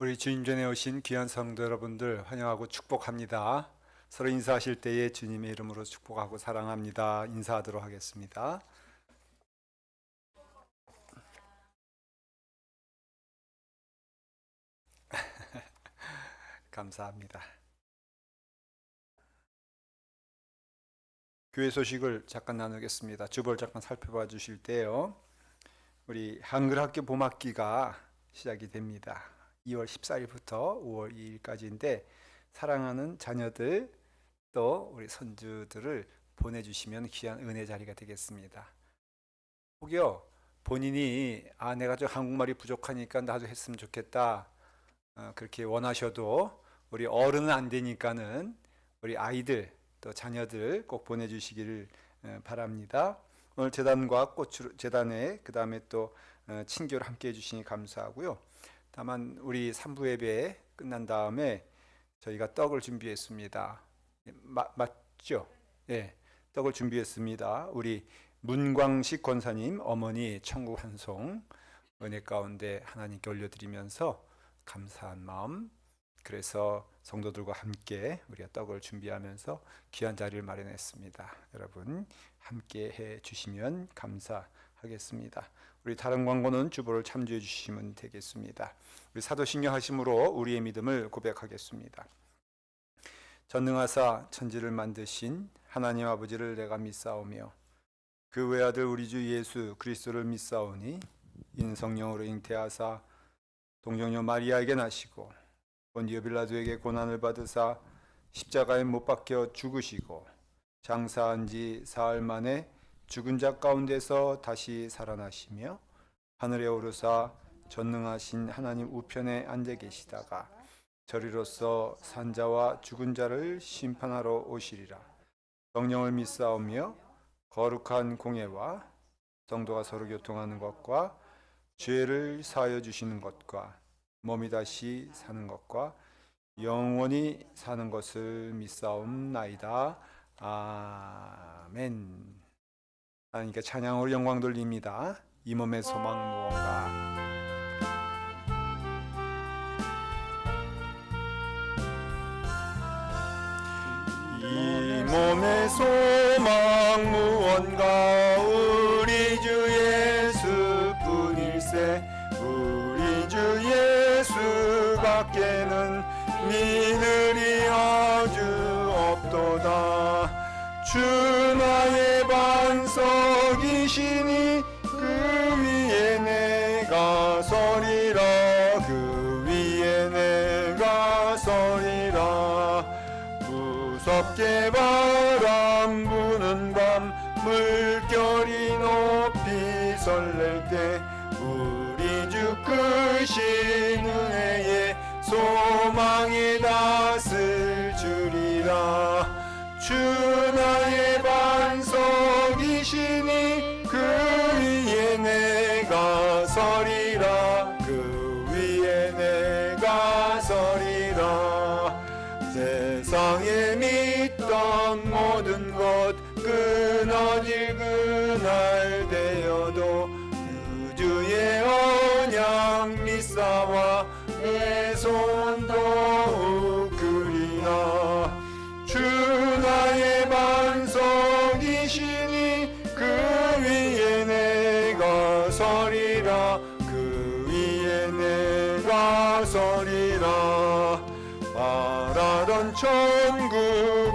우리 주님 전에 오신 귀한 성도 여러분들 환영하고 축복합니다. 서로 인사하실 때에 주님의 이름으로 축복하고 사랑합니다. 인사하도록 하겠습니다. 감사합니다. 교회 소식을 잠깐 나누겠습니다. 주보를 잠깐 살펴봐 주실 때요. 우리 한글학교 봄학기가 시작이 됩니다. 2월 14일부터 5월 2일까지인데 사랑하는 자녀들 또 우리 손주들을 보내주시면 귀한 은혜 자리가 되겠습니다. 혹여 본인이 내가 좀 한국말이 부족하니까 나도 했으면 좋겠다 그렇게 원하셔도 우리 어른은 안 되니까는 우리 아이들 또 자녀들 꼭 보내주시기를 바랍니다. 오늘 재단과 재단에 그 다음에 또 친교를 함께 해주시니 감사하고요. 다만 우리 3부 예배 끝난 다음에 저희가 떡을 준비했습니다. 맞죠? 예, 떡을 준비했습니다. 우리 문광식 권사님 어머니 천국 환송 은혜 가운데 하나님께 올려드리면서 감사한 마음, 그래서 성도들과 함께 우리가 떡을 준비하면서 귀한 자리를 마련했습니다. 여러분 함께 해 주시면 감사하겠습니다. 우리 다른 광고는 주보를 참조해 주시면 되겠습니다. 우리 사도신경 하심으로 우리의 믿음을 고백하겠습니다. 전능하사 천지를 만드신 하나님 아버지를 내가 믿사오며 그 외아들 우리 주 예수 그리스도를 믿사오니 이는 성령으로 잉태하사 동정녀 마리아에게 나시고 본디오 빌라도에게 고난을 받으사 십자가에 못 박혀 죽으시고 장사한 지 사흘 만에 죽은 자 가운데서 다시 살아나시며 하늘에 오르사 전능하신 하나님 우편에 앉아 계시다가 저리로서 산자와 죽은 자를 심판하러 오시리라. 성령을 믿사오며 거룩한 공예와 성도가 서로 교통하는 것과 죄를 사하여 주시는 것과 몸이 다시 사는 것과 영원히 사는 것을 믿사옵나이다. 아멘. 하나님께 찬양으로 영광 돌립니다. 이 몸의 소망 무언가. 이 몸의 소망 무언가 우리 주 예수뿐일세. 우리 주 예수밖에는 믿으리 아주 없도다. 주 나의 반석이시니 그 위에 내가 서리라. 그 위에 내가 서리라. 무섭게 바람 부는 밤 물결이 높이 설렐 때 우리 주 크신 은혜에 소망에 낯을 주리라. 주 나의 반석이시니 그 위에 내가 서리라. 그 위에 내가 서리라. 세상에 믿던 모든 것 끊어질 그날 되어도 그 주의 언약 믿사와 내 손 더욱 그리나. 주 나의 반석이시니 그 위에 내가 서리라. 그 위에 내가 서리라. 바라던 천국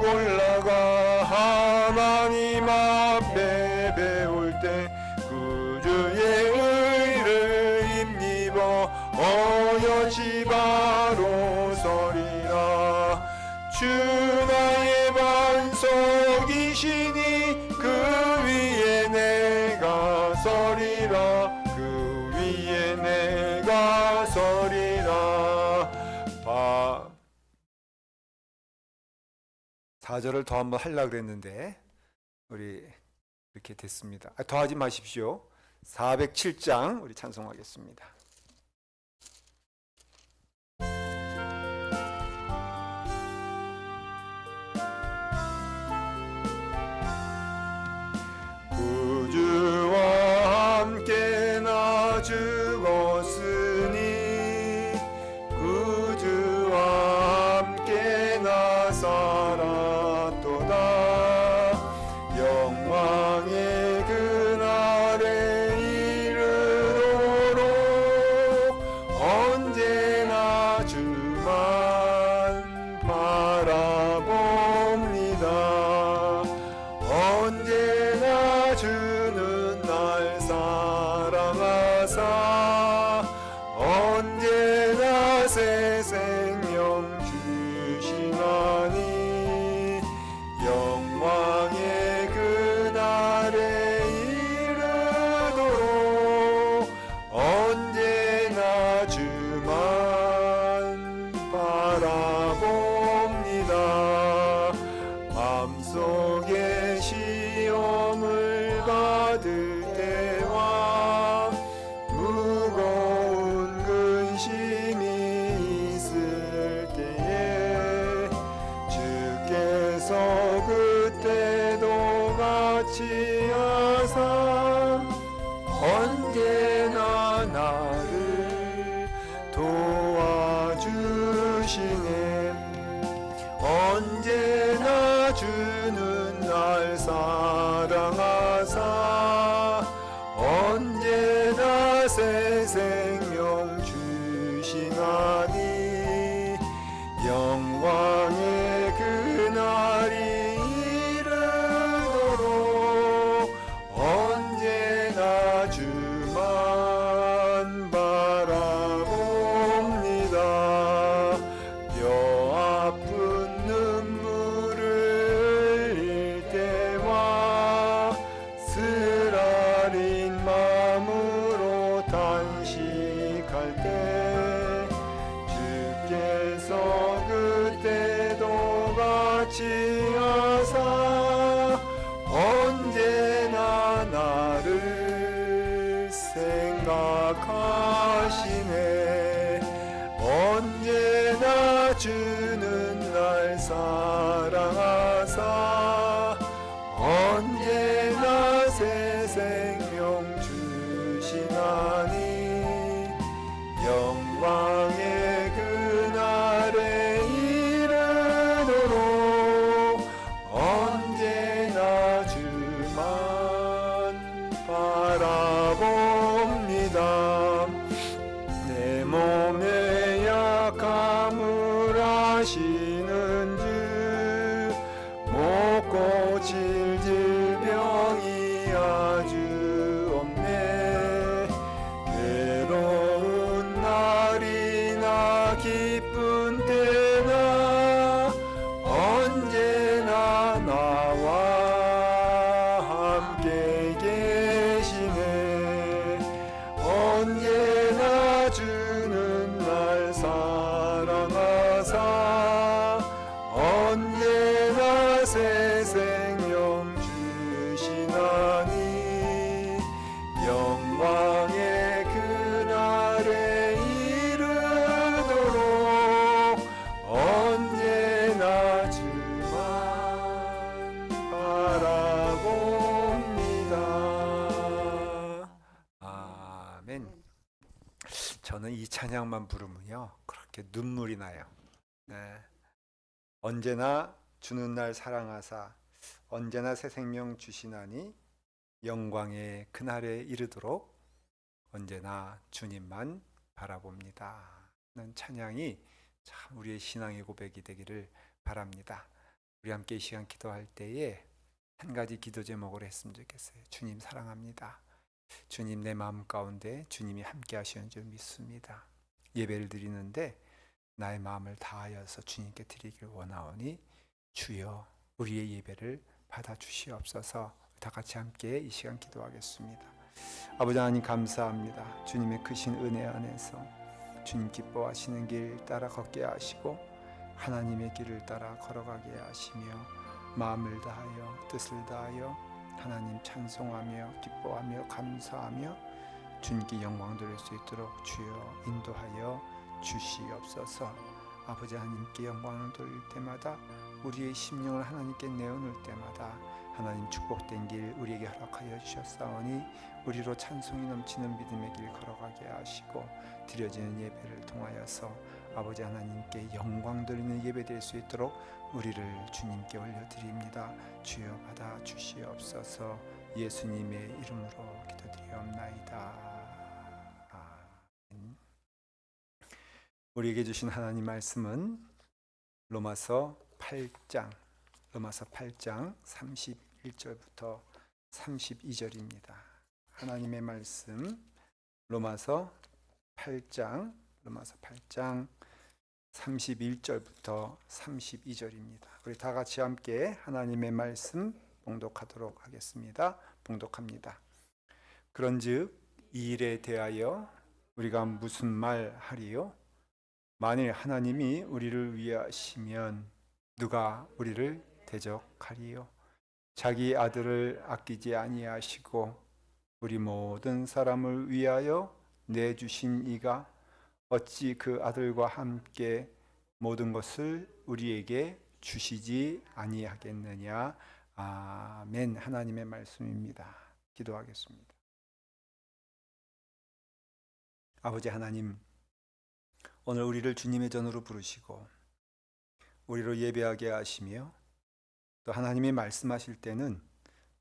올라가 하나님 앞에 배울 때 구주의 의를 힘입어 어여지 바로 서리라. 주 나의 반석이시니 그 위에 내가 서리라. 그 위에 내가 서리라. 4절을 더 한번 하려고 그랬는데 우리 이렇게 됐습니다. 더하지 마십시오. 407장 우리 찬송하겠습니다. 구주와 함께 나 죽었으니 그 생명 주시나니 영광의 그날에 이르도록 언제나 주만 바라봅니다. 마음속에 시험을 받을 때와 무거운 근심이 있을 때에 주께서 그때도 같이 하사 언제나 나를 도와주시네. 언제나 주는 날 사랑하사 언제나 새 생명 주시나니 영광의 그날이 이르도록 언제나 주만 바라봅니다. 뼈 아픈 눈물을 흘릴 때와 쓰라린 마음으로 단식할 때 주께서 그때도 같이 하사 언제나 나를 생각하시네. 언제나 주는 날 사랑하사 언제나 새 생명 주시나니 영광의 그날에 이르도록 언제나 주만 바라봅니다. 내 몸의 약함을 아시는 주 못 고칠 질병이 아주 없네. 괴로운 날이나 기쁜 때나 언제나 나와 함께 계시네. 언제나 주는 날 사랑하사 언제나 새 생명 주시나니 영광의 그날에 이르도록 언제나 주만 바라봅니다. 아멘. 저는 이 찬양만 부르면요 그렇게 눈물이 나요. 네. 언제나 주는 날 사랑하사 언제나 새 생명 주시나니 영광의 그날에 이르도록 언제나 주님만 바라봅니다. 는 찬양이 참 우리의 신앙의 고백이 되기를 바랍니다. 우리 함께 이 시간 기도할 때에 한 가지 기도 제목을 했으면 좋겠어요. 주님 사랑합니다. 주님 내 마음 가운데 주님이 함께 하시는 줄 믿습니다. 예배를 드리는데 나의 마음을 다하여서 주님께 드리길 원하오니 주여 우리의 예배를 받아주시옵소서. 다 같이 함께 이 시간 기도하겠습니다. 아버지 하나님 감사합니다. 주님의 크신 은혜 안에서 주님 기뻐하시는 길 따라 걷게 하시고 하나님의 길을 따라 걸어가게 하시며 마음을 다하여 뜻을 다하여 하나님 찬송하며 기뻐하며 감사하며 주님께 영광 돌릴 수 있도록 주여 인도하여 주시옵소서. 아버지 하나님께 영광을 돌릴 때마다 우리의 심령을 하나님께 내어놓을 때마다 하나님 축복된 길 우리에게 허락하여 주셨사오니 우리로 찬송이 넘치는 믿음의 길 걸어가게 하시고 드려지는 예배를 통하여서 아버지 하나님께 영광 돌리는 예배 될 수 있도록 우리를 주님께 올려드립니다. 주여 받아 주시옵소서. 예수님의 이름으로 기도드리옵나이다. 아멘. 우리에게 주신 하나님 말씀은 로마서 8장 31절부터 32절입니다. 하나님의 말씀 로마서 8장 31절부터 32절입니다. 우리 다 같이 함께 하나님의 말씀 봉독하도록 하겠습니다. 봉독합니다. 그런즉 이 일에 대하여 우리가 무슨 말 하리요? 만일 하나님이 우리를 위하시면 누가 우리를 대적하리요? 자기 아들을 아끼지 아니하시고 우리 모든 사람을 위하여 내주신 이가 어찌 그 아들과 함께 모든 것을 우리에게 주시지 아니하겠느냐. 아멘. 하나님의 말씀입니다. 기도하겠습니다. 아버지 하나님, 오늘 우리를 주님의 전으로 부르시고 우리로 예배하게 하시며 또 하나님이 말씀하실 때는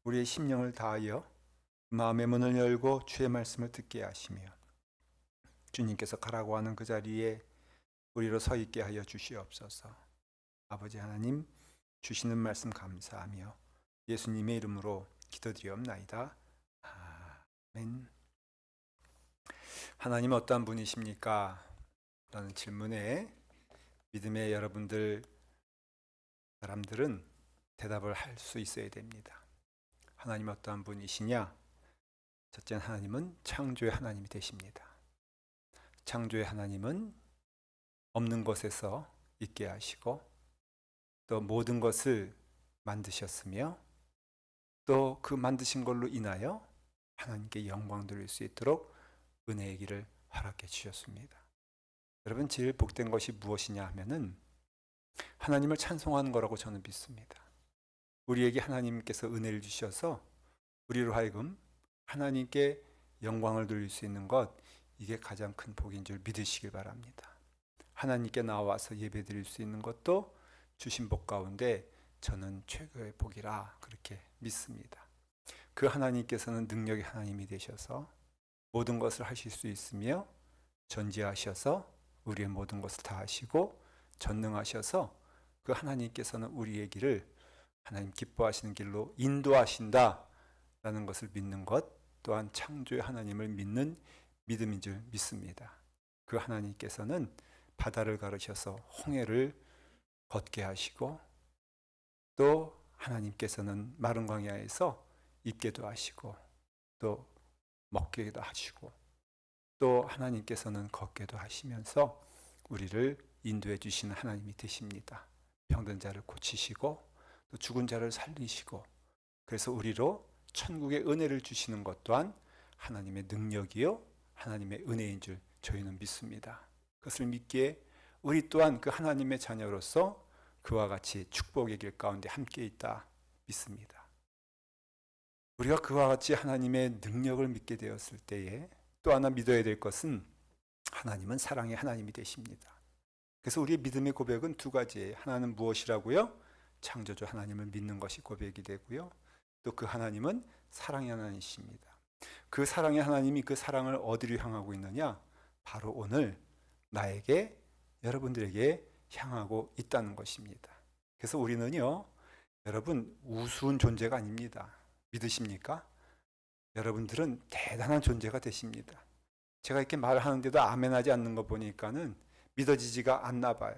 우리의 심령을 다하여 마음의 문을 열고 주의 말씀을 듣게 하시며 주님께서 가라고 하는 그 자리에 우리로 서 있게 하여 주시옵소서. 아버지 하나님, 주시는 말씀 감사하며 예수님의 이름으로 기도드리옵나이다. 아멘. 하나님 어떠한 분이십니까? 라는 질문에 믿음의 여러분들 사람들은 대답을 할 수 있어야 됩니다. 하나님 어떠한 분이시냐? 첫째, 하나님은 창조의 하나님이 되십니다. 창조의 하나님은 없는 것에서 있게 하시고 또 모든 것을 만드셨으며 또 그 만드신 걸로 인하여 하나님께 영광 돌릴 수 있도록 은혜의 길을 허락해 주셨습니다. 여러분, 제일 복된 것이 무엇이냐 하면은 하나님을 찬송하는 거라고 저는 믿습니다. 우리에게 하나님께서 은혜를 주셔서 우리로 하여금 하나님께 영광을 돌릴 수 있는 것, 이게 가장 큰 복인 줄 믿으시길 바랍니다. 하나님께 나와서 예배드릴 수 있는 것도 주신 복 가운데 저는 최고의 복이라 그렇게 믿습니다. 그 하나님께서는 능력의 하나님이 되셔서 모든 것을 하실 수 있으며 전지하셔서 우리의 모든 것을 다 하시고 전능하셔서 그 하나님께서는 우리의 길을 하나님 기뻐하시는 길로 인도하신다 라는 것을 믿는 것 또한 창조의 하나님을 믿는 믿음인 줄 믿습니다. 그 하나님께서는 바다를 가르셔서 홍해를 걷게 하시고 또 하나님께서는 마른 광야에서 입게도 하시고 또 먹게도 하시고 또 하나님께서는 걷게도 하시면서 우리를 인도해 주시는 하나님이 되십니다. 병든 자를 고치시고 또 죽은 자를 살리시고 그래서 우리로 천국의 은혜를 주시는 것 또한 하나님의 능력이요 하나님의 은혜인 줄 저희는 믿습니다. 그것을 믿기에 우리 또한 그 하나님의 자녀로서 그와 같이 축복의 길 가운데 함께 있다 믿습니다. 우리가 그와 같이 하나님의 능력을 믿게 되었을 때에 또 하나 믿어야 될 것은 하나님은 사랑의 하나님이 되십니다. 그래서 우리의 믿음의 고백은 두 가지예요. 하나는 무엇이라고요? 창조주 하나님을 믿는 것이 고백이 되고요. 또 그 하나님은 사랑의 하나님이십니다. 그 사랑의 하나님이 그 사랑을 어디로 향하고 있느냐? 바로 오늘 나에게 여러분들에게 향하고 있다는 것입니다. 그래서 우리는요, 여러분 우스운 존재가 아닙니다. 믿으십니까? 여러분들은 대단한 존재가 되십니다. 제가 이렇게 말하는데도 아멘하지 않는 거 보니까는 믿어지지가 않나 봐요.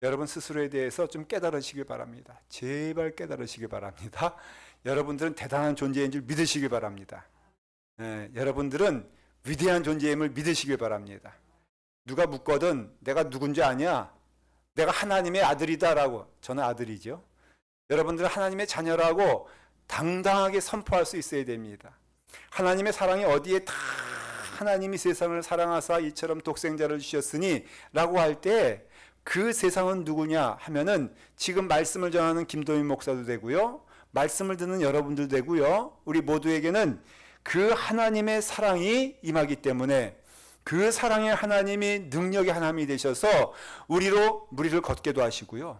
여러분 스스로에 대해서 좀 깨달으시길 바랍니다. 제발 깨달으시길 바랍니다. 여러분들은 대단한 존재인 줄 믿으시길 바랍니다. 여러분들은 위대한 존재임을 믿으시길 바랍니다. 누가 묻거든 내가 누군지 아냐? 내가 하나님의 아들이다라고. 저는 아들이죠. 여러분들은 하나님의 자녀라고 당당하게 선포할 수 있어야 됩니다. 하나님의 사랑이 어디에 다 하나님이 세상을 사랑하사 이처럼 독생자를 주셨으니 라고 할 때 그 세상은 누구냐 하면은 지금 말씀을 전하는 김도민 목사도 되고요. 말씀을 듣는 여러분들 되고요. 우리 모두에게는 그 하나님의 사랑이 임하기 때문에 그 사랑의 하나님이 능력의 하나님이 되셔서 우리로 무리를 걷게도 하시고요.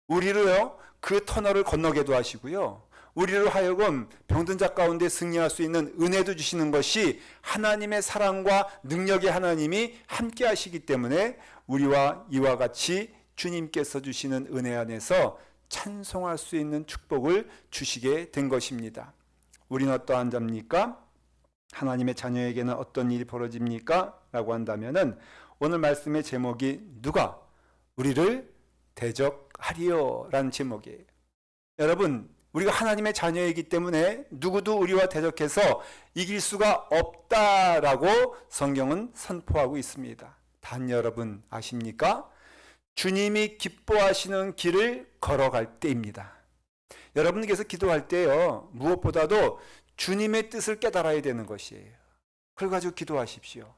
우리로요 그 터널을 건너게도 하시고요. 우리로 하여금 병든 자 가운데 승리할 수 있는 은혜도 주시는 것이 하나님의 사랑과 능력의 하나님이 함께 하시기 때문에 우리와 이와 같이 주님께서 주시는 은혜 안에서 찬송할 수 있는 축복을 주시게 된 것입니다. 우리는 어떠한 자입니까? 하나님의 자녀에게는 어떤 일이 벌어집니까? 라고 한다면은 오늘 말씀의 제목이 누가 우리를 대적하리요 라는 제목이에요. 여러분, 우리가 하나님의 자녀이기 때문에 누구도 우리와 대적해서 이길 수가 없다라고 성경은 선포하고 있습니다. 단 여러분 아십니까? 주님이 기뻐하시는 길을 걸어갈 때입니다. 여러분께서 기도할 때요, 무엇보다도 주님의 뜻을 깨달아야 되는 것이에요. 그걸 가지고 기도하십시오.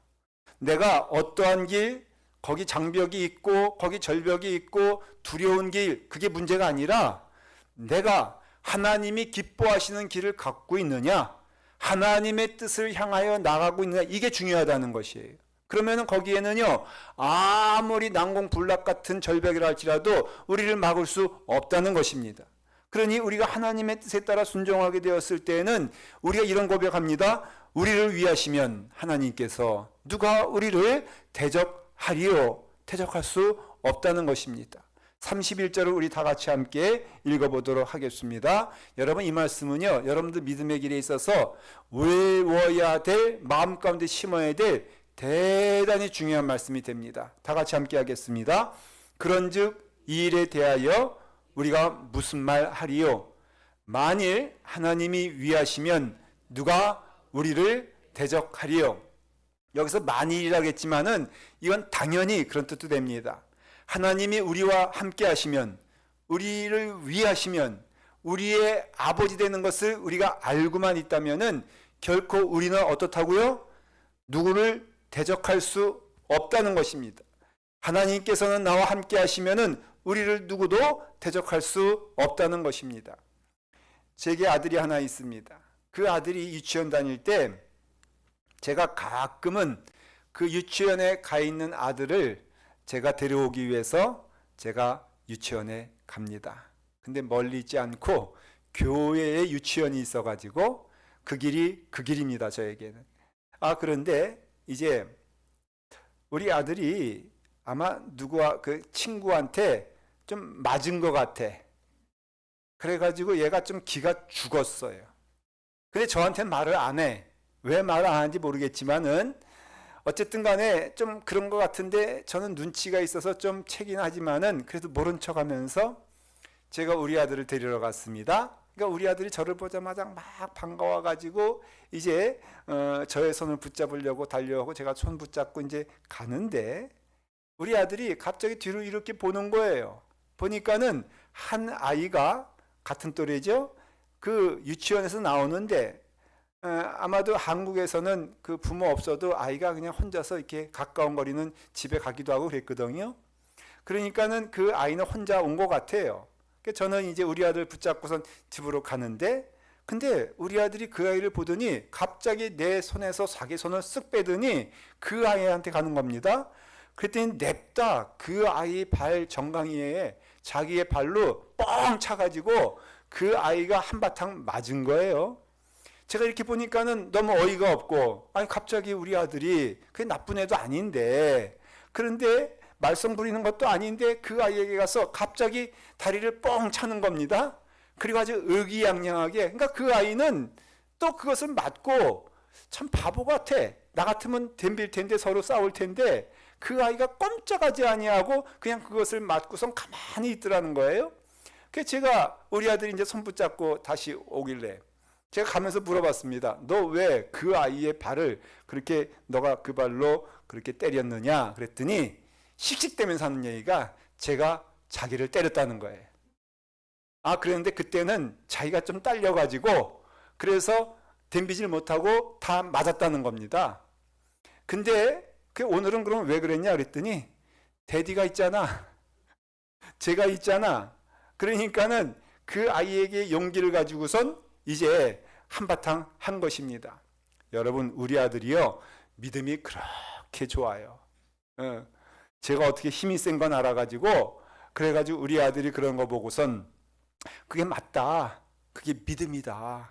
내가 어떠한 길, 거기 장벽이 있고 거기 절벽이 있고 두려운 길, 그게 문제가 아니라 내가 하나님이 기뻐하시는 길을 갖고 있느냐, 하나님의 뜻을 향하여 나가고 있느냐, 이게 중요하다는 것이에요. 그러면은 거기에는요, 아무리 난공불락 같은 절벽이라 할지라도 우리를 막을 수 없다는 것입니다. 그러니 우리가 하나님의 뜻에 따라 순종하게 되었을 때에는 우리가 이런 고백합니다. 우리를 위하시면 하나님께서 누가 우리를 대적하리요? 대적할 수 없다는 것입니다. 31절을 우리 다 같이 함께 읽어보도록 하겠습니다. 여러분, 이 말씀은요, 여러분들 믿음의 길에 있어서 외워야 될, 마음 가운데 심어야 될 대단히 중요한 말씀이 됩니다. 다 같이 함께 하겠습니다. 그런즉 이 일에 대하여 우리가 무슨 말 하리요? 만일 하나님이 위하시면 누가 우리를 대적하리요? 여기서 만일이라고 했지만은 이건 당연히 그런 뜻도 됩니다. 하나님이 우리와 함께 하시면, 우리를 위하시면, 우리의 아버지 되는 것을 우리가 알고만 있다면은 결코 우리는 어떻다고요? 누구를 대적할 수 없다는 것입니다. 하나님께서는 나와 함께 하시면은 우리를 누구도 대적할 수 없다는 것입니다. 제게 아들이 하나 있습니다. 그 아들이 유치원 다닐 때 제가 가끔은 그 유치원에 가 있는 아들을 제가 데려오기 위해서 제가 유치원에 갑니다. 근데 멀리 있지 않고 교회에 유치원이 있어가지고 그 길입니다, 저에게는. 그런데 이제 우리 아들이 아마 누구와 그 친구한테 좀 맞은 것 같아. 그래가지고 얘가 좀 기가 죽었어요. 근데 저한테는 말을 안 해. 왜 말을 안 하는지 모르겠지만은 어쨌든 간에 좀 그런 것 같은데 저는 눈치가 있어서 좀 채긴 하지만은 그래도 모른 척 하면서 제가 우리 아들을 데리러 갔습니다. 그러니까 우리 아들이 저를 보자마자 막 반가워가지고 이제 저의 손을 붙잡으려고 달려오고 제가 손 붙잡고 이제 가는데 우리 아들이 갑자기 뒤로 이렇게 보는 거예요. 보니까는 한 아이가 같은 또래죠. 그 유치원에서 나오는데 아마도 한국에서는 그 부모 없어도 아이가 그냥 혼자서 이렇게 가까운 거리는 집에 가기도 하고 그랬거든요. 그러니까는 그 아이는 혼자 온 것 같아요. 저는 이제 우리 아들 붙잡고선 집으로 가는데 근데 우리 아들이 그 아이를 보더니 갑자기 내 손에서 자기 손을 쓱 빼더니 그 아이한테 가는 겁니다. 그랬더니 냅다 그 아이 발 정강이에 자기의 발로 뻥 차가지고 그 아이가 한바탕 맞은 거예요. 제가 이렇게 보니까는 너무 어이가 없고, 아니 갑자기 우리 아들이 그게 나쁜 애도 아닌데, 그런데 말썽 부리는 것도 아닌데 그 아이에게 가서 갑자기 다리를 뻥 차는 겁니다. 그리고 아주 의기양양하게, 그러니까 그 아이는 또 그것을 맞고 참 바보 같아. 나 같으면 덤빌 텐데 서로 싸울 텐데 그 아이가 꼼짝하지 아니하고 그냥 그것을 맞고선 가만히 있더라는 거예요. 그래서 제가 우리 아들이 이제 손 붙잡고 다시 오길래 제가 가면서 물어봤습니다. 너 왜 그 아이의 발을 그렇게 너가 그 발로 그렇게 때렸느냐? 그랬더니 씩씩대면서 하는 얘기가 제가 자기를 때렸다는 거예요. 그랬는데 그때는 자기가 좀 딸려가지고 그래서 덤비질 못하고 다 맞았다는 겁니다. 근데 오늘은 그럼 왜 그랬냐 그랬더니 데디가 있잖아. 제가 있잖아. 그러니까는 그 아이에게 용기를 가지고선 이제 한바탕 한 것입니다. 여러분, 우리 아들이요 믿음이 그렇게 좋아요. 제가 어떻게 힘이 센 건 알아가지고 그래가지고 우리 아들이 그런 거 보고선 그게 맞다. 그게 믿음이다.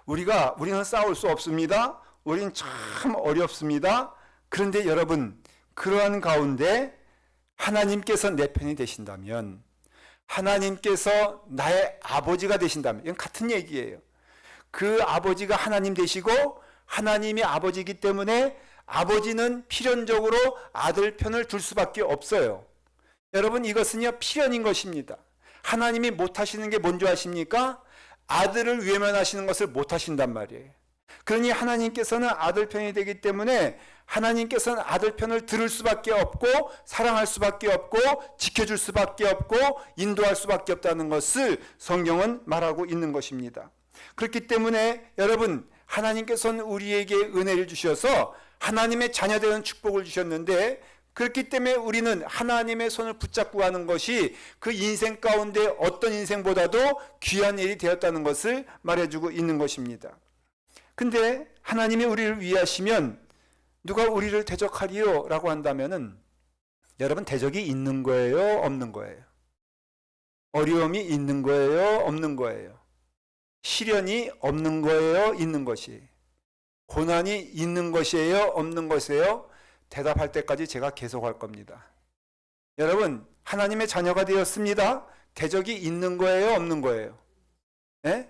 우리는 싸울 수 없습니다. 우리는 참 어렵습니다. 그런데 여러분, 그러한 가운데 하나님께서 내 편이 되신다면, 하나님께서 나의 아버지가 되신다면, 이건 같은 얘기예요. 그 아버지가 하나님 되시고 하나님이 아버지이기 때문에 아버지는 필연적으로 아들 편을 들 수밖에 없어요. 여러분, 이것은요 필연인 것입니다. 하나님이 못하시는 게 뭔지 아십니까? 아들을 외면하시는 것을 못하신단 말이에요. 그러니 하나님께서는 아들 편이 되기 때문에 하나님께서는 아들 편을 들을 수밖에 없고 사랑할 수밖에 없고 지켜줄 수밖에 없고 인도할 수밖에 없다는 것을 성경은 말하고 있는 것입니다. 그렇기 때문에 여러분, 하나님께서는 우리에게 은혜를 주셔서 하나님의 자녀되는 축복을 주셨는데, 그렇기 때문에 우리는 하나님의 손을 붙잡고 가는 것이 그 인생 가운데 어떤 인생보다도 귀한 일이 되었다는 것을 말해주고 있는 것입니다. 근데 하나님이 우리를 위하시면 누가 우리를 대적하리요? 라고 한다면은 여러분, 대적이 있는 거예요? 없는 거예요? 어려움이 있는 거예요? 없는 거예요? 시련이 없는 거예요? 있는 것이? 고난이 있는 것이에요? 없는 것이에요? 대답할 때까지 제가 계속할 겁니다. 여러분, 하나님의 자녀가 되었습니다. 대적이 있는 거예요? 없는 거예요? 네?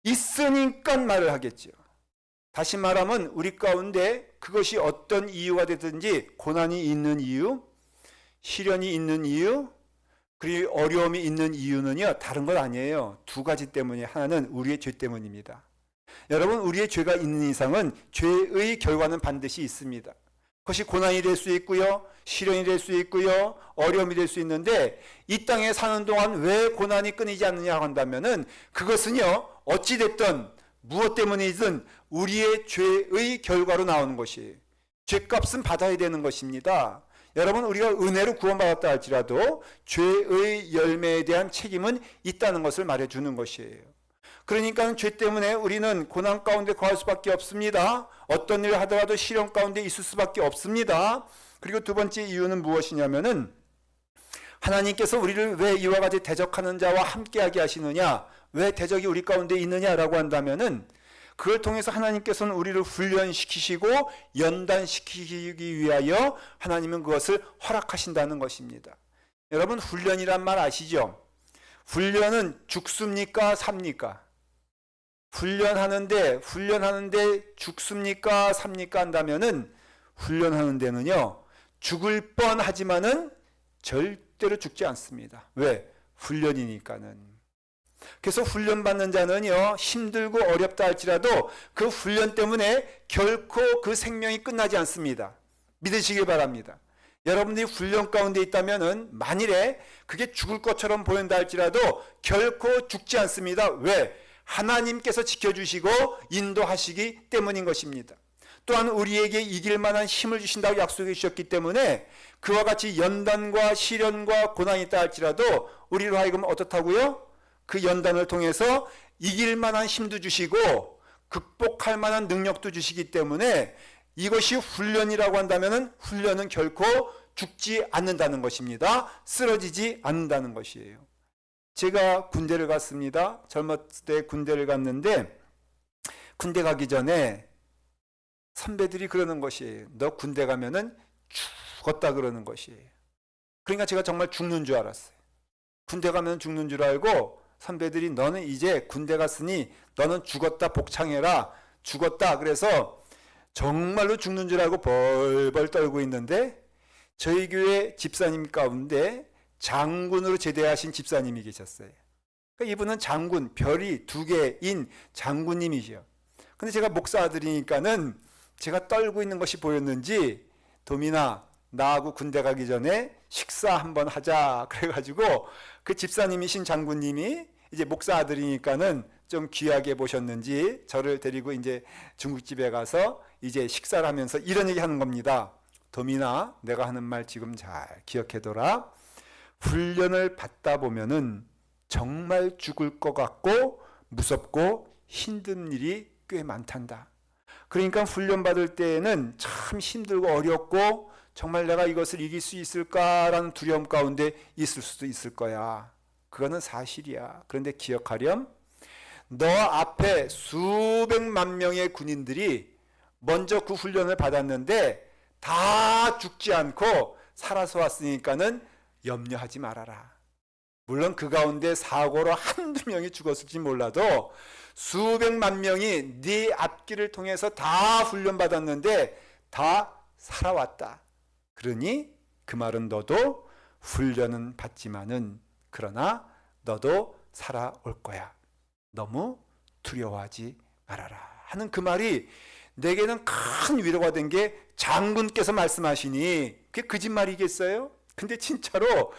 있으니까 말을 하겠죠. 다시 말하면 우리 가운데 그것이 어떤 이유가 되든지, 고난이 있는 이유, 시련이 있는 이유, 그리고 어려움이 있는 이유는요 다른 건 아니에요. 두 가지 때문에, 하나는 우리의 죄 때문입니다. 여러분, 우리의 죄가 있는 이상은 죄의 결과는 반드시 있습니다. 그것이 고난이 될 수 있고요, 시련이 될 수 있고요, 어려움이 될 수 있는데, 이 땅에 사는 동안 왜 고난이 끊이지 않느냐 한다면은 그것은요 어찌됐든 무엇 때문이든 우리의 죄의 결과로 나오는 것이에요. 죄값은 받아야 되는 것입니다. 여러분, 우리가 은혜로 구원받았다 할지라도 죄의 열매에 대한 책임은 있다는 것을 말해주는 것이에요. 그러니까 죄 때문에 우리는 고난 가운데 거할 수밖에 없습니다. 어떤 일을 하더라도 시련 가운데 있을 수밖에 없습니다. 그리고 두 번째 이유는 무엇이냐면은, 하나님께서 우리를 왜 이와 같이 대적하는 자와 함께하게 하시느냐, 왜 대적이 우리 가운데 있느냐라고 한다면은, 그걸 통해서 하나님께서는 우리를 훈련시키시고 연단시키기 위하여 하나님은 그것을 허락하신다는 것입니다. 여러분, 훈련이란 말 아시죠? 훈련은 죽습니까? 삽니까? 훈련하는데 죽습니까? 삽니까? 한다면은 훈련하는 데는요 죽을 뻔하지만은 절대로 죽지 않습니다. 왜? 훈련이니까는. 그래서 훈련받는 자는요 힘들고 어렵다 할지라도 그 훈련 때문에 결코 그 생명이 끝나지 않습니다. 믿으시길 바랍니다. 여러분들이 훈련 가운데 있다면은 만일에 그게 죽을 것처럼 보인다 할지라도 결코 죽지 않습니다. 왜? 하나님께서 지켜주시고 인도하시기 때문인 것입니다. 또한 우리에게 이길 만한 힘을 주신다고 약속해 주셨기 때문에 그와 같이 연단과 시련과 고난이 있다 할지라도 우리로 하여금 어떻다고요? 그 연단을 통해서 이길 만한 힘도 주시고 극복할 만한 능력도 주시기 때문에 이것이 훈련이라고 한다면 훈련은 결코 죽지 않는다는 것입니다. 쓰러지지 않는다는 것이에요. 제가 군대를 갔습니다. 젊었을 때 군대를 갔는데 군대 가기 전에 선배들이 그러는 것이에요. 너 군대 가면은 죽었다 그러는 것이에요. 그러니까 제가 정말 죽는 줄 알았어요. 군대 가면 죽는 줄 알고 선배들이 너는 이제 군대 갔으니 너는 죽었다 복창해라. 죽었다. 그래서 정말로 죽는 줄 알고 벌벌 떨고 있는데 저희 교회 집사님 가운데 장군으로 제대하신 집사님이 계셨어요. 그러니까 이분은 장군, 별이 2개인 장군님이시요. 근데 제가 목사 아들이니까는 제가 떨고 있는 것이 보였는지 도민아 나하고 군대 가기 전에 식사 한번 하자 그래가지고 그 집사님이신 장군님이 이제 목사 아들이니까는 좀 귀하게 보셨는지 저를 데리고 이제 중국집에 가서 이제 식사를 하면서 이런 얘기 하는 겁니다. 도민아 내가 하는 말 지금 잘 기억해둬라. 훈련을 받다 보면은 정말 죽을 것 같고 무섭고 힘든 일이 꽤 많단다. 그러니까 훈련 받을 때에는 참 힘들고 어렵고 정말 내가 이것을 이길 수 있을까라는 두려움 가운데 있을 수도 있을 거야. 그거는 사실이야. 그런데 기억하렴. 너 앞에 수백만 명의 군인들이 먼저 그 훈련을 받았는데 다 죽지 않고 살아서 왔으니까는 염려하지 말아라. 물론 그 가운데 사고로 한두 명이 죽었을지 몰라도 수백만 명이 네 앞길을 통해서 다 훈련받았는데 다 살아왔다. 그러니 그 말은 너도 훈련은 받지만은 그러나 너도 살아올 거야. 너무 두려워하지 말아라 하는 그 말이 내게는 큰 위로가 된 게 장군께서 말씀하시니 그게 거짓말이겠어요? 근데 진짜로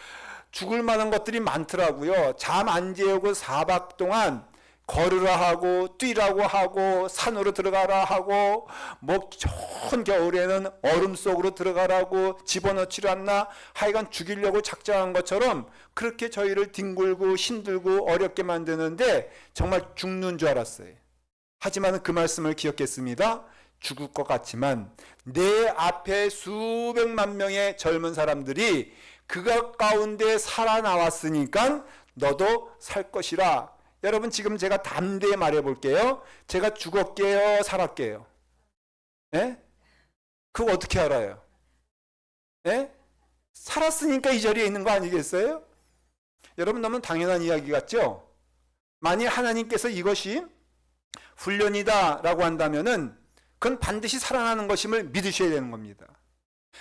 죽을 만한 것들이 많더라고요. 잠 안 재우고 4박 동안 걸으라 하고 뛰라고 하고 산으로 들어가라 하고 뭐 좋은 겨울에는 얼음 속으로 들어가라고 집어넣지를 않나 하여간 죽이려고 작정한 것처럼 그렇게 저희를 뒹굴고 힘들고 어렵게 만드는데 정말 죽는 줄 알았어요. 하지만 그 말씀을 기억했습니다. 죽을 것 같지만 내 앞에 수백만 명의 젊은 사람들이 그가 가운데 살아나왔으니까 너도 살 것이라. 여러분 지금 제가 담대히 말해 볼게요. 제가 죽었게요, 살았게요? 예? 그거 어떻게 알아요? 예? 살았으니까 이 자리에 있는 거 아니겠어요? 여러분 너무 당연한 이야기 같죠? 만일 하나님께서 이것이 훈련이다 라고 한다면은 그건 반드시 살아나는 것임을 믿으셔야 되는 겁니다.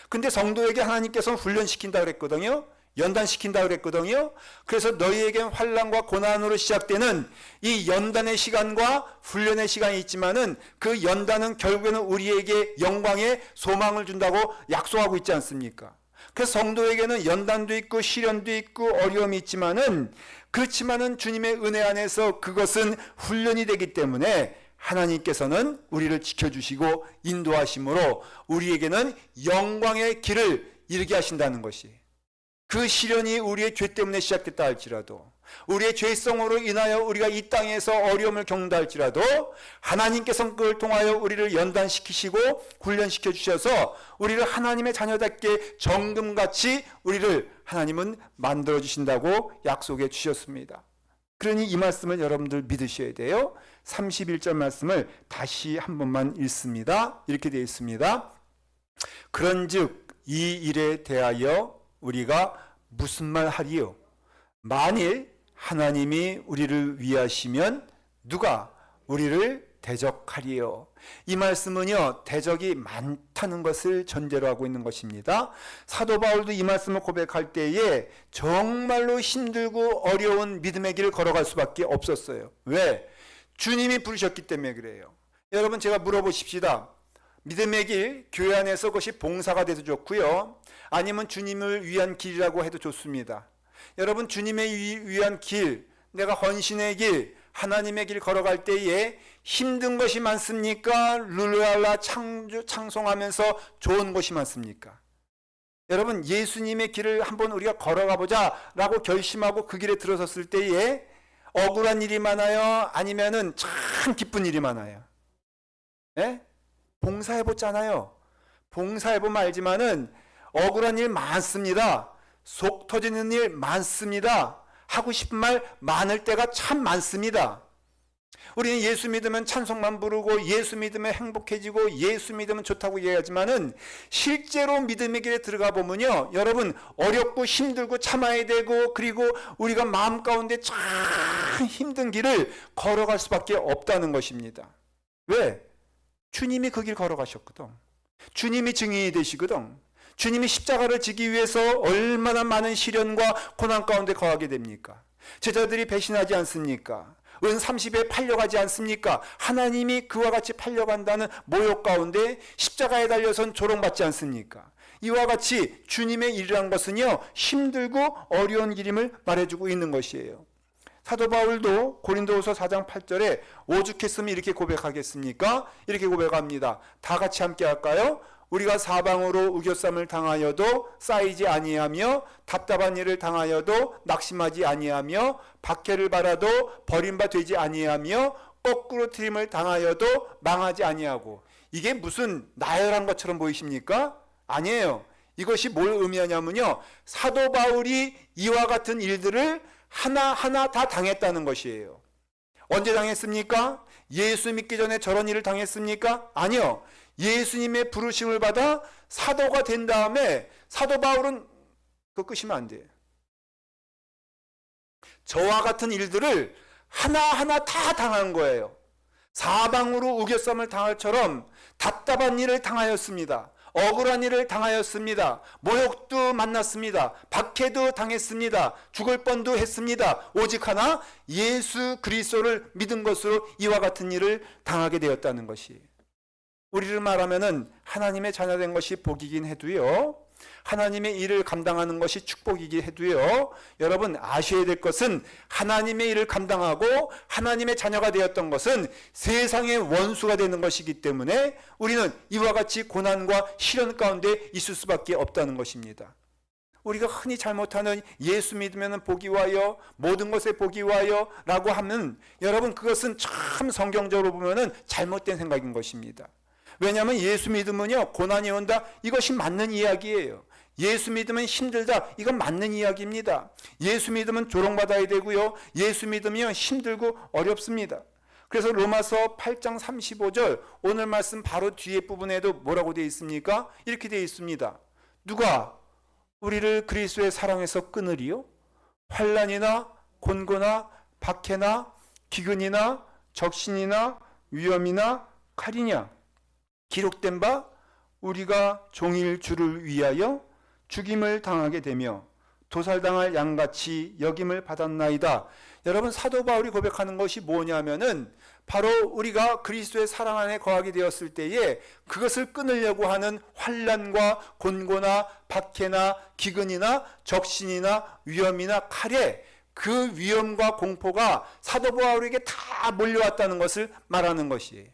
근데 성도에게 하나님께서는 훈련시킨다 그랬거든요. 연단시킨다 그랬거든요. 그래서 너희에겐 환난과 고난으로 시작되는 이 연단의 시간과 훈련의 시간이 있지만은 그 연단은 결국에는 우리에게 영광의 소망을 준다고 약속하고 있지 않습니까? 그래서 성도에게는 연단도 있고 시련도 있고 어려움이 있지만은 그렇지만은 주님의 은혜 안에서 그것은 훈련이 되기 때문에 하나님께서는 우리를 지켜주시고 인도하심으로 우리에게는 영광의 길을 이르게 하신다는 것이, 그 시련이 우리의 죄 때문에 시작됐다 할지라도 우리의 죄성으로 인하여 우리가 이 땅에서 어려움을 겪는다 할지라도 하나님께서 그걸 통하여 우리를 연단시키시고 훈련시켜 주셔서 우리를 하나님의 자녀답게 정금같이 우리를 하나님은 만들어 주신다고 약속해 주셨습니다. 그러니 이 말씀을 여러분들 믿으셔야 돼요. 31절 말씀을 다시 한 번만 읽습니다. 이렇게 되어 있습니다. 그런즉 이 일에 대하여 우리가 무슨 말 하리요? 만일 하나님이 우리를 위하시면 누가 우리를 대적하리요? 이 말씀은요, 대적이 많다는 것을 전제로 하고 있는 것입니다. 사도 바울도 이 말씀을 고백할 때에 정말로 힘들고 어려운 믿음의 길을 걸어갈 수밖에 없었어요. 왜? 주님이 부르셨기 때문에 그래요. 여러분 제가 물어보십시다. 믿음의 길, 교회 안에서 그것이 봉사가 돼도 좋고요, 아니면 주님을 위한 길이라고 해도 좋습니다. 여러분 주님의 위한 길, 내가 헌신의 길, 하나님의 길 걸어갈 때에 힘든 것이 많습니까? 룰루랄라 창송하면서 좋은 것이 많습니까? 여러분 예수님의 길을 한번 우리가 걸어가 보자 라고 결심하고 그 길에 들어섰을 때에 억울한 일이 많아요? 아니면은 참 기쁜 일이 많아요? 예? 봉사해보잖아요. 봉사해보면 알지만은 억울한 일 많습니다. 속 터지는 일 많습니다. 하고 싶은 말 많을 때가 참 많습니다. 우리는 예수 믿으면 찬송만 부르고 예수 믿으면 행복해지고 예수 믿으면 좋다고 얘기하지만은 실제로 믿음의 길에 들어가 보면요, 여러분 어렵고 힘들고 참아야 되고 그리고 우리가 마음 가운데 참 힘든 길을 걸어갈 수밖에 없다는 것입니다. 왜? 주님이 그 길 걸어가셨거든. 주님이 증인이 되시거든. 주님이 십자가를 지기 위해서 얼마나 많은 시련과 고난 가운데 거하게 됩니까? 제자들이 배신하지 않습니까? 은 30에 팔려가지 않습니까? 하나님이 그와 같이 팔려간다는 모욕 가운데 십자가에 달려선 조롱받지 않습니까? 이와 같이 주님의 일이란 것은요, 힘들고 어려운 길임을 말해주고 있는 것이에요. 사도 바울도 고린도후서 4장 8절에 오죽했으면 이렇게 고백하겠습니까? 이렇게 고백합니다. 다 같이 함께 할까요? 우리가 사방으로 우겨쌈을 당하여도 쌓이지 아니하며 답답한 일을 당하여도 낙심하지 아니하며 박해를 받아도 버림바 되지 아니하며 거꾸로 트림을 당하여도 망하지 아니하고. 이게 무슨 나열한 것처럼 보이십니까? 아니에요. 이것이 뭘 의미하냐면요, 사도 바울이 이와 같은 일들을 하나하나 다 당했다는 것이에요. 언제 당했습니까? 예수 믿기 전에 저런 일을 당했습니까? 아니요. 예수님의 부르심을 받아 사도가 된 다음에 사도 바울은 그거 끄시면 안 돼요. 저와 같은 일들을 하나하나 다 당한 거예요. 사방으로 우겨쌈을 당할처럼 답답한 일을 당하였습니다. 억울한 일을 당하였습니다. 모욕도 만났습니다. 박해도 당했습니다. 죽을 뻔도 했습니다. 오직 하나 예수 그리스도를 믿은 것으로 이와 같은 일을 당하게 되었다는 것이, 우리를 말하면은 하나님의 자녀된 것이 복이긴 해도요, 하나님의 일을 감당하는 것이 축복이긴 해도요, 여러분 아셔야 될 것은 하나님의 일을 감당하고 하나님의 자녀가 되었던 것은 세상의 원수가 되는 것이기 때문에 우리는 이와 같이 고난과 시련 가운데 있을 수밖에 없다는 것입니다. 우리가 흔히 잘못하는 예수 믿으면 복이 와요, 모든 것에 복이 와요 라고 하면, 여러분 그것은 참 성경적으로 보면은 잘못된 생각인 것입니다. 왜냐하면 예수 믿으면요 고난이 온다, 이것이 맞는 이야기예요. 예수 믿으면 힘들다, 이건 맞는 이야기입니다. 예수 믿으면 조롱받아야 되고요, 예수 믿으면 힘들고 어렵습니다. 그래서 로마서 8장 35절 오늘 말씀 바로 뒤에 부분에도 뭐라고 되어 있습니까? 이렇게 되어 있습니다. 누가 우리를 그리스도의 사랑에서 끊으리요? 환난이나 곤고나 박해나 기근이나 적신이나 위험이나 칼이냐? 기록된 바 우리가 종일 주를 위하여 죽임을 당하게 되며 도살당할 양같이 여김을 받았나이다. 여러분 사도 바울이 고백하는 것이 뭐냐면은 바로 우리가 그리스도의 사랑 안에 거하게 되었을 때에 그것을 끊으려고 하는 환난과 곤고나 박해나 기근이나 적신이나 위험이나 칼에 그 위험과 공포가 사도 바울에게 다 몰려왔다는 것을 말하는 것이에요.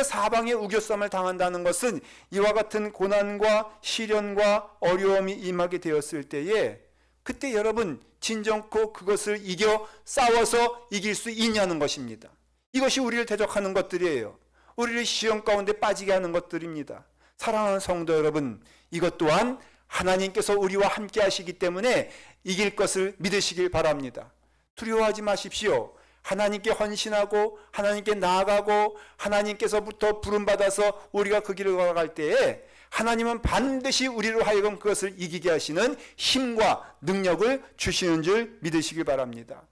사방에 우겨쌈을 당한다는 것은 이와 같은 고난과 시련과 어려움이 임하게 되었을 때에 그때 여러분 진정코 그것을 이겨 싸워서 이길 수 있냐는 것입니다. 이것이 우리를 대적하는 것들이에요. 우리를 시험 가운데 빠지게 하는 것들입니다. 사랑하는 성도 여러분, 이것 또한 하나님께서 우리와 함께 하시기 때문에 이길 것을 믿으시길 바랍니다. 두려워하지 마십시오. 하나님께 헌신하고 하나님께 나아가고 하나님께서부터 부름받아서 우리가 그 길을 걸어갈 때에 하나님은 반드시 우리로 하여금 그것을 이기게 하시는 힘과 능력을 주시는 줄 믿으시길 바랍니다.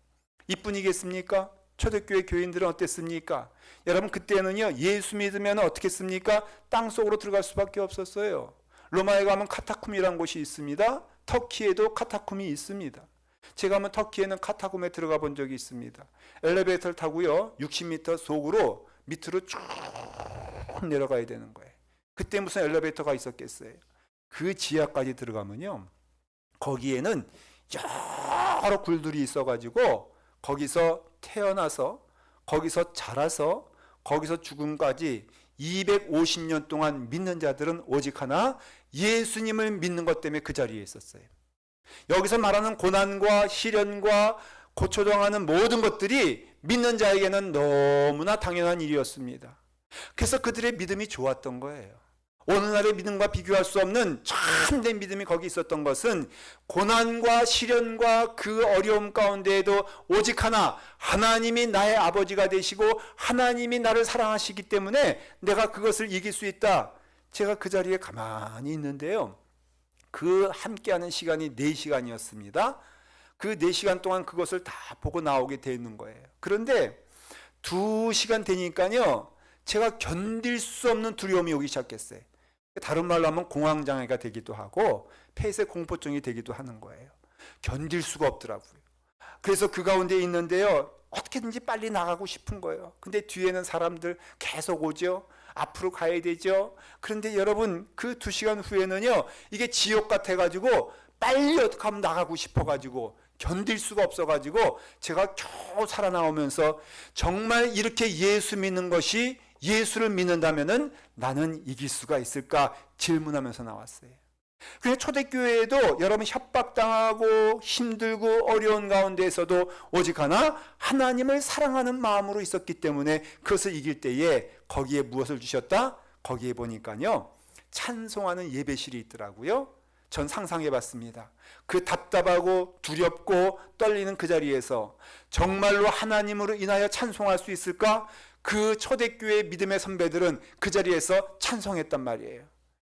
이뿐이겠습니까? 초대교회 교인들은 어땠습니까? 여러분 그때는요 예수 믿으면 어떻게 했습니까? 땅속으로 들어갈 수밖에 없었어요. 로마에 가면 카타쿰이라는 곳이 있습니다. 터키에도 카타쿰이 있습니다. 제가 한번 터키에는 카타쿰에 들어가 본 적이 있습니다. 엘리베이터를 타고요 60m 속으로 밑으로 쭉 내려가야 되는 거예요. 그때 무슨 엘리베이터가 있었겠어요. 그 지하까지 들어가면요 거기에는 여러 굴들이 있어가지고 거기서 태어나서 거기서 자라서 거기서 죽음까지 250년 동안 믿는 자들은 오직 하나 예수님을 믿는 것 때문에 그 자리에 있었어요. 여기서 말하는 고난과 시련과 고초당하는 모든 것들이 믿는 자에게는 너무나 당연한 일이었습니다. 그래서 그들의 믿음이 좋았던 거예요. 오늘날의 믿음과 비교할 수 없는 참된 믿음이 거기 있었던 것은 고난과 시련과 그 어려움 가운데에도 오직 하나 하나님이 나의 아버지가 되시고 하나님이 나를 사랑하시기 때문에 내가 그것을 이길 수 있다. 제가 그 자리에 가만히 있는데요. 그 함께하는 시간이 4시간이었습니다. 그 4시간 동안 그것을 다 보고 나오게 되어 있는 거예요. 그런데 2시간 되니까요. 제가 견딜 수 없는 두려움이 오기 시작했어요. 다른 말로 하면 공황장애가 되기도 하고 폐쇄 공포증이 되기도 하는 거예요. 견딜 수가 없더라고요. 그래서 그 가운데 있는데요. 어떻게든지 빨리 나가고 싶은 거예요. 근데 뒤에는 사람들 계속 오죠. 앞으로 가야 되죠. 그런데 여러분 그 2시간 후에는요. 이게 지옥 같아가지고 빨리 어떻게 하면 나가고 싶어가지고 견딜 수가 없어가지고 제가 겨우 살아나오면서 정말 이렇게 예수 믿는 것이 예수를 믿는다면은 나는 이길 수가 있을까 질문하면서 나왔어요. 그래서 초대교회에도 여러분 협박당하고 힘들고 어려운 가운데에서도 오직 하나 하나님을 사랑하는 마음으로 있었기 때문에 그것을 이길 때에 거기에 무엇을 주셨다? 거기에 보니까요 찬송하는 예배실이 있더라고요. 전 상상해 봤습니다. 그 답답하고 두렵고 떨리는 그 자리에서 정말로 하나님으로 인하여 찬송할 수 있을까? 그 초대교회 믿음의 선배들은 그 자리에서 찬송했단 말이에요.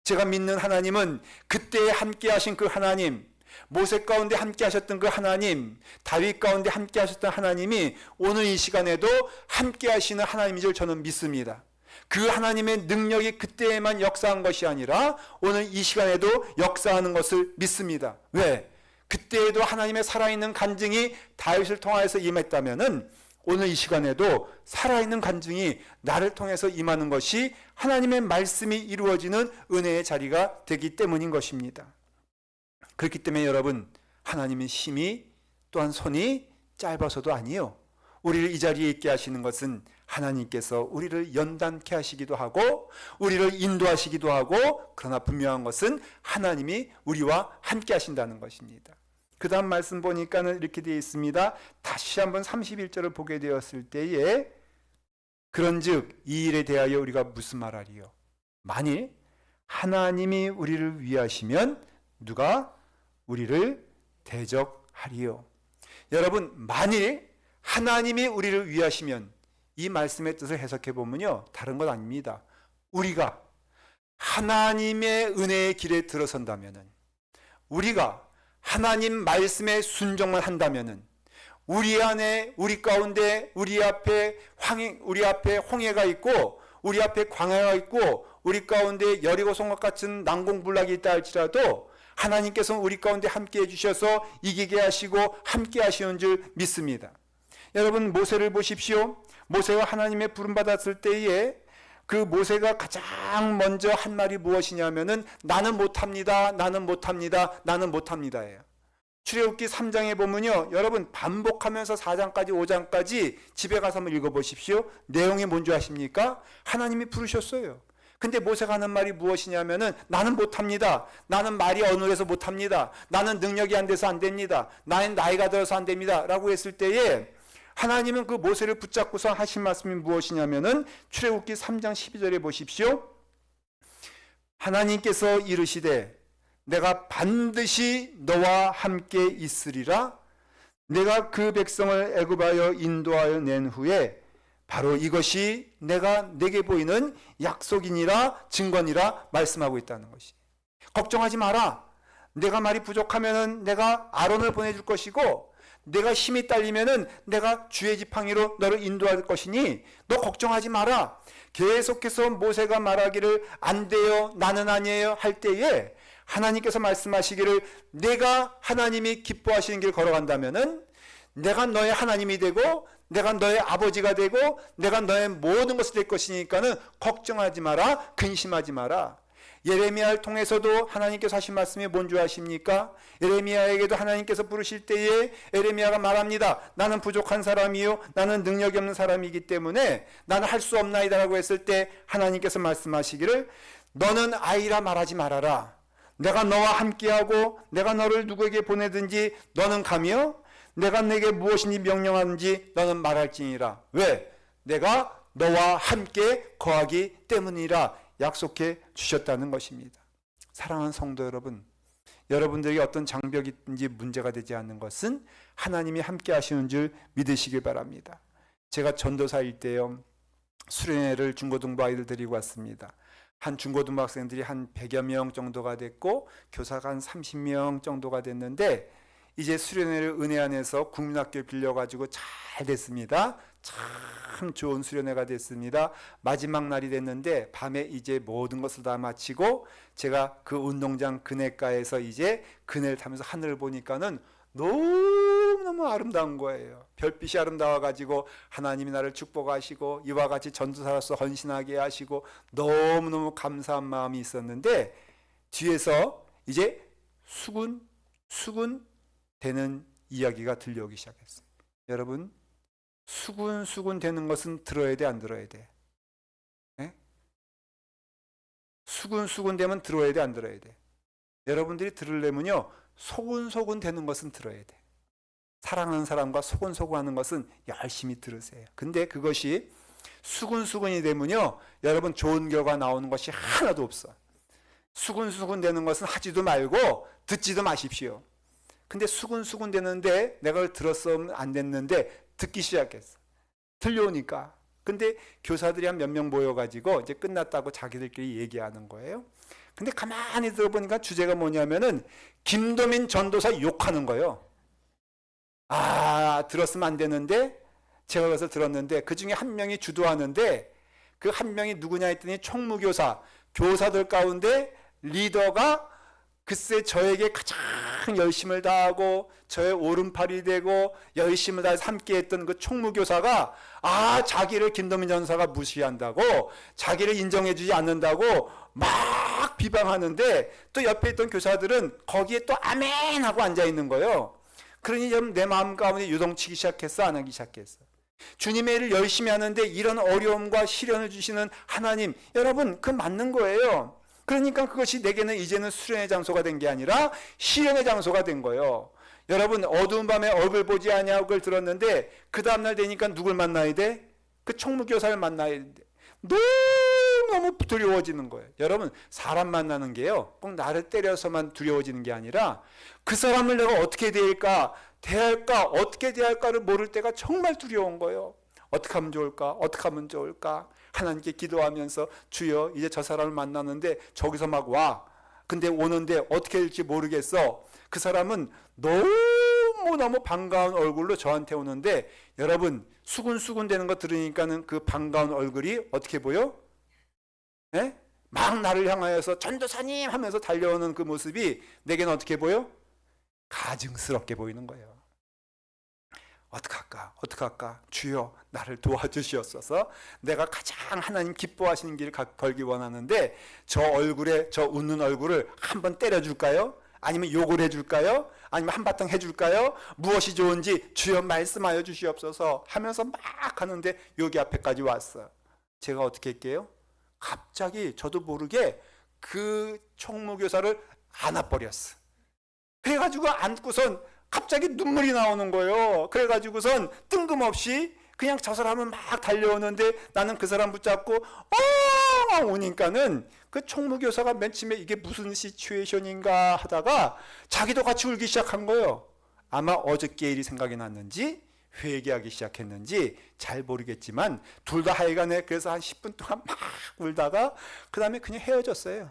제가 믿는 하나님은 그때 함께 하신 그 하나님, 모세 가운데 함께 하셨던 그 하나님, 다윗 가운데 함께 하셨던 하나님이 오늘 이 시간에도 함께 하시는 하나님인 줄 저는 믿습니다. 그 하나님의 능력이 그때에만 역사한 것이 아니라 오늘 이 시간에도 역사하는 것을 믿습니다. 왜? 그때에도 하나님의 살아있는 간증이 다윗을 통하여서 임했다면은 오늘 이 시간에도 살아있는 간증이 나를 통해서 임하는 것이 하나님의 말씀이 이루어지는 은혜의 자리가 되기 때문인 것입니다. 그렇기 때문에 여러분, 하나님의 힘이 또한 손이 짧아서도 아니요, 우리를 이 자리에 있게 하시는 것은 하나님께서 우리를 연단케 하시기도 하고 우리를 인도하시기도 하고, 그러나 분명한 것은 하나님이 우리와 함께 하신다는 것입니다. 그 다음 말씀 보니까는 이렇게 되어 있습니다. 다시 한번 31절을 보게 되었을 때에 그런즉 이 일에 대하여 우리가 무슨 말하리요? 만일 하나님이 우리를 위하시면 누가 우리를 대적하리요? 여러분, 만일 하나님이 우리를 위하시면, 이 말씀의 뜻을 해석해 보면요, 다른 것 아닙니다. 우리가 하나님의 은혜의 길에 들어선다면은, 우리가 하나님 말씀에 순종만 한다면은, 우리 안에, 우리 가운데, 우리 앞에 홍해가 있고 우리 앞에 광야가 있고 우리 가운데 여리고성과 같은 난공불락이 있다 할지라도 하나님께서는 우리 가운데 함께 해주셔서 이기게 하시고 함께 하시는 줄 믿습니다. 여러분, 모세를 보십시오. 모세가 하나님의 부름받았을 때에 그 모세가 가장 먼저 한 말이 무엇이냐면은 나는 못합니다, 나는 못합니다, 나는 못합니다예요. 출애굽기 3장에 보면요, 여러분 반복하면서 4장까지 5장까지 집에 가서 한번 읽어보십시오. 내용이 뭔지 아십니까? 하나님이 부르셨어요. 근데 모세가 하는 말이 무엇이냐면은 나는 못합니다, 나는 말이 어눌해서 못합니다, 나는 능력이 안 돼서 안 됩니다, 나는 나이가 들어서 안 됩니다 라고 했을 때에 하나님은 그 모세를 붙잡고서 하신 말씀이 무엇이냐면은 출애굽기 3장 12절에 보십시오. 하나님께서 이르시되 내가 반드시 너와 함께 있으리라. 내가 그 백성을 애굽하여 인도하여 낸 후에 바로 이것이 내가 내게 보이는 약속이니라 증거니라 말씀하고 있다는 것이. 걱정하지 마라. 내가 말이 부족하면은 내가 아론을 보내줄 것이고 내가 힘이 딸리면은 내가 주의 지팡이로 너를 인도할 것이니 너 걱정하지 마라. 계속해서 모세가 말하기를 안 돼요, 나는 아니에요 할 때에 하나님께서 말씀하시기를 내가 하나님이 기뻐하시는 길을 걸어간다면은 내가 너의 하나님이 되고 내가 너의 아버지가 되고 내가 너의 모든 것이 될 것이니까는 걱정하지 마라, 근심하지 마라. 예레미야를 통해서도 하나님께서 하신 말씀이 뭔지 아십니까? 예레미야에게도 하나님께서 부르실 때에 예레미야가 말합니다. 나는 부족한 사람이요, 나는 능력이 없는 사람이기 때문에 나는 할 수 없나이다 라고 했을 때 하나님께서 말씀하시기를 너는 아이라 말하지 말아라. 내가 너와 함께하고 내가 너를 누구에게 보내든지 너는 가며 내가 내게 무엇인지 명령하는지 너는 말할지니라. 왜? 내가 너와 함께 거하기 때문이라 약속해 주셨다는 것입니다. 사랑하는 성도 여러분, 여러분들에게 어떤 장벽이든지 문제가 되지 않는 것은 하나님이 함께 하시는 줄 믿으시길 바랍니다. 제가 전도사일 때요, 수련회를 중고등부 아이들 데리고 왔습니다. 한 중고등부 학생들이 한 100여 명 정도가 됐고 교사가 한 30명 정도가 됐는데 이제 수련회를 은혜 안에서 국민학교 빌려가지고 잘 됐습니다. 참 좋은 수련회가 됐습니다. 마지막 날이 됐는데 밤에 이제 모든 것을 다 마치고 제가 그 운동장 그네가에서 이제 그네를 타면서 하늘을 보니까는 너무너무 아름다운 거예요. 별빛이 아름다워가지고 하나님이 나를 축복하시고 이와 같이 전도사로서 헌신하게 하시고 너무너무 감사한 마음이 있었는데 뒤에서 이제 수군 되는 이야기가 들려오기 시작했어요. 여러분, 수군 되는 것은 들어야 돼, 안 들어야 돼? 네? 수군 되면 들어야 돼, 안 들어야 돼? 여러분들이 들으려면요, 소군 되는 것은 들어야 돼. 사랑하는 사람과 소군하는 것은 열심히 들으세요. 근데 그것이 수군이 되면요, 여러분 좋은 결과 나오는 것이 하나도 없어. 수군 되는 것은 하지도 말고 듣지도 마십시오. 근데 수군 되는데 내가 그걸 들었으면 안 됐는데 듣기 시작했어. 들려오니까. 근데 교사들이 한 몇 명 모여가지고 이제 끝났다고 자기들끼리 얘기하는 거예요. 근데 가만히 들어보니까 주제가 뭐냐면은 김도민 전도사 욕하는 거예요. 아, 들었으면 안 되는데 제가 그래서 들었는데 그 중에 한 명이 주도하는데 그 한 명이 누구냐 했더니 총무교사, 교사들 가운데 리더가 글쎄 저에게 가장 열심을 다하고 저의 오른팔이 되고 열심을 다해서 함께했던 그 총무교사가 자기를 김동민 전사가 무시한다고, 자기를 인정해주지 않는다고 막 비방하는데 또 옆에 있던 교사들은 거기에 또 아멘 하고 앉아있는 거예요. 그러니 내 마음 가운데 요동치기 시작했어, 안 하기 시작했어? 주님의 일을 열심히 하는데 이런 어려움과 시련을 주시는 하나님, 여러분 그 맞는 거예요. 그러니까 그것이 내게는 이제는 수련의 장소가 된 게 아니라 시련의 장소가 된 거예요. 여러분 어두운 밤에 얼굴 보지 아니하고 그걸 들었는데 그 다음날 되니까 누굴 만나야 돼? 그 총무교사를 만나야 돼. 너무 두려워지는 거예요. 여러분 사람 만나는 게요 꼭 나를 때려서만 두려워지는 게 아니라 그 사람을 내가 어떻게 대할까 어떻게 대할까를 모를 때가 정말 두려운 거예요. 어떻게 하면 좋을까? 어떻게 하면 좋을까? 하나님께 기도하면서 주여 이제 저 사람을 만나는데 저기서 막 와. 근데 오는데 어떻게 될지 모르겠어. 그 사람은 너무너무 반가운 얼굴로 저한테 오는데 여러분 수군수군 되는 거 들으니까는 그 반가운 얼굴이 어떻게 보여? 예? 막 나를 향하여서 전도사님 하면서 달려오는 그 모습이 내게는 어떻게 보여? 가증스럽게 보이는 거예요. 어떡할까? 주여 나를 도와주시옵소서. 내가 가장 하나님 기뻐하시는 길을 걸기 원하는데 저 얼굴에, 저 웃는 얼굴을 한번 때려줄까요? 아니면 욕을 해줄까요? 아니면 한바탕 해줄까요? 무엇이 좋은지 주여 말씀하여 주시옵소서 하면서 막 하는데 여기 앞에까지 왔어. 제가 어떻게 할게요? 갑자기 저도 모르게 그 총무교사를 안아버렸어. 그래가지고 안고선 갑자기 눈물이 나오는 거예요. 그래가지고선 뜬금없이 그냥 저 사람은 막 달려오는데 나는 그 사람 붙잡고 오니까는 그 총무교사가 맨 처음에 이게 무슨 시츄에이션인가 하다가 자기도 같이 울기 시작한 거예요. 아마 어저께 일이 생각이 났는지 회개하기 시작했는지 잘 모르겠지만 둘 다 하여간에 그래서 한 10분 동안 막 울다가 그 다음에 그냥 헤어졌어요.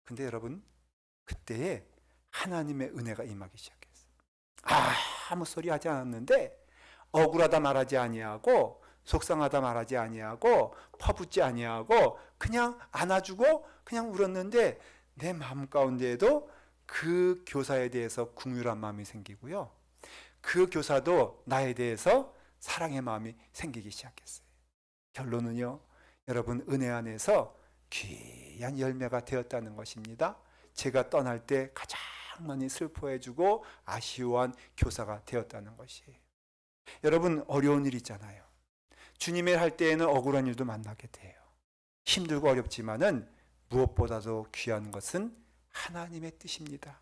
근데 여러분 그때에 하나님의 은혜가 임하기 시작했어요. 아무 소리 하지 않았는데 억울하다 말하지 아니하고 속상하다 말하지 아니하고 퍼붓지 아니하고 그냥 안아주고 그냥 울었는데 내 마음 가운데에도 그 교사에 대해서 긍휼한 마음이 생기고요. 그 교사도 나에 대해서 사랑의 마음이 생기기 시작했어요. 결론은요. 여러분 은혜 안에서 귀한 열매가 되었다는 것입니다. 제가 떠날 때 가장 많이 슬퍼해주고 아쉬워한 교사가 되었다는 것이에요. 여러분 어려운 일 있잖아요. 주님의 할 때에는 억울한 일도 만나게 돼요. 힘들고 어렵지만은 무엇보다도 귀한 것은 하나님의 뜻입니다.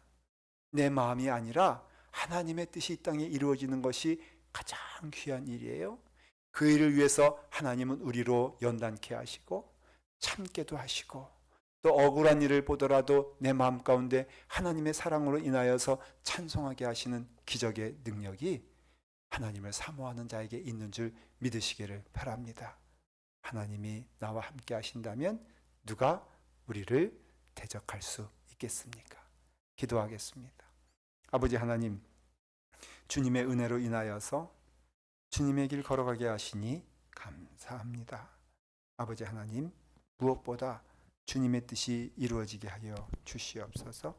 내 마음이 아니라 하나님의 뜻이 이 땅에 이루어지는 것이 가장 귀한 일이에요. 그 일을 위해서 하나님은 우리로 연단케 하시고 참게도 하시고 또 억울한 일을 보더라도 내 마음 가운데 하나님의 사랑으로 인하여서 찬송하게 하시는 기적의 능력이 하나님을 사모하는 자에게 있는 줄 믿으시기를 바랍니다. 하나님이 나와 함께 하신다면 누가 우리를 대적할 수 있겠습니까? 기도하겠습니다. 아버지 하나님, 주님의 은혜로 인하여서 주님의 길 걸어가게 하시니 감사합니다. 아버지 하나님, 무엇보다 주님의 뜻이 이루어지게 하여 주시옵소서.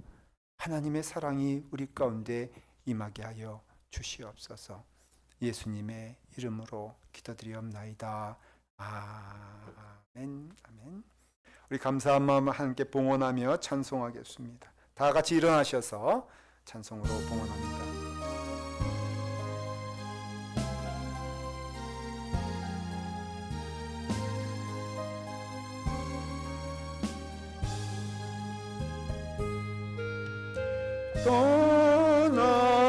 하나님의 사랑이 우리 가운데 임하게 하여 주시옵소서. 예수님의 이름으로 기도드리옵나이다. 아멘. 아멘. 우리 감사한 마음 함께 봉헌하며 찬송하겠습니다. 다 같이 일어나셔서 찬송으로 봉헌합니다.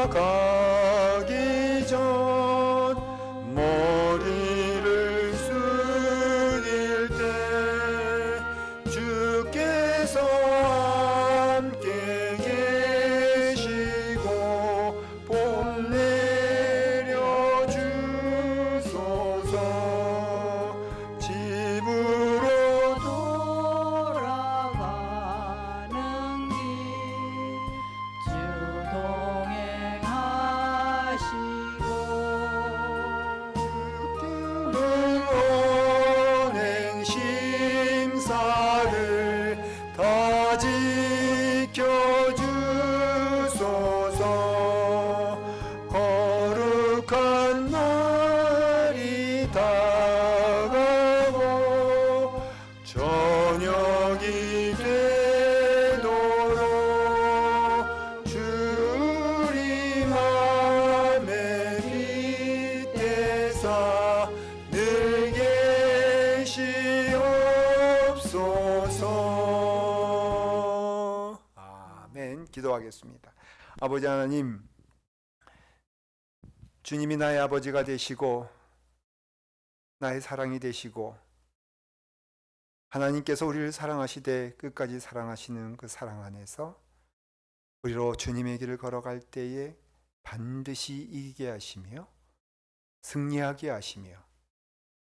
떠나가기 전 머리를 숙일 때 주께서 함께 계시고 봄 내려 주소서. 집으로 돌아가는 길 주 기도하겠습니다. 아버지 하나님, 주님이 나의 아버지가 되시고 나의 사랑이 되시고 하나님께서 우리를 사랑하시되 끝까지 사랑하시는 그 사랑 안에서 우리로 주님의 길을 걸어갈 때에 반드시 이기게 하시며 승리하게 하시며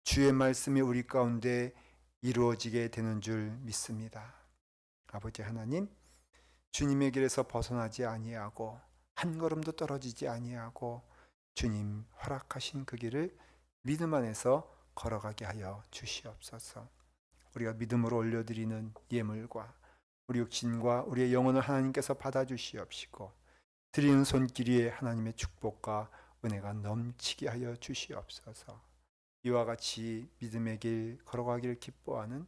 주의 말씀이 우리 가운데 이루어지게 되는 줄 믿습니다. 아버지 하나님, 주님의 길에서 벗어나지 아니하고 한 걸음도 떨어지지 아니하고 주님 허락하신 그 길을 믿음 안에서 걸어가게 하여 주시옵소서. 우리가 믿음으로 올려드리는 예물과 우리 육신과 우리의 영혼을 하나님께서 받아주시옵시고 드리는 손길 위에 하나님의 축복과 은혜가 넘치게 하여 주시옵소서. 이와 같이 믿음의 길 걸어가기를 기뻐하는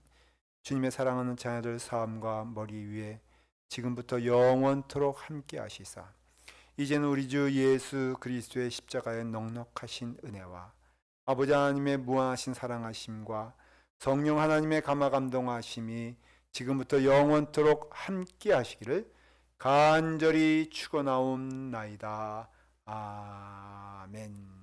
주님의 사랑하는 자녀들 삶과 머리 위에 지금부터 영원토록 함께 하시사 이제는 우리 주 예수 그리스도의 십자가의 넉넉하신 은혜와 아버지 하나님의 무한하신 사랑하심과 성령 하나님의 감화 감동하심이 지금부터 영원토록 함께 하시기를 간절히 축원하옵나이다. 아멘.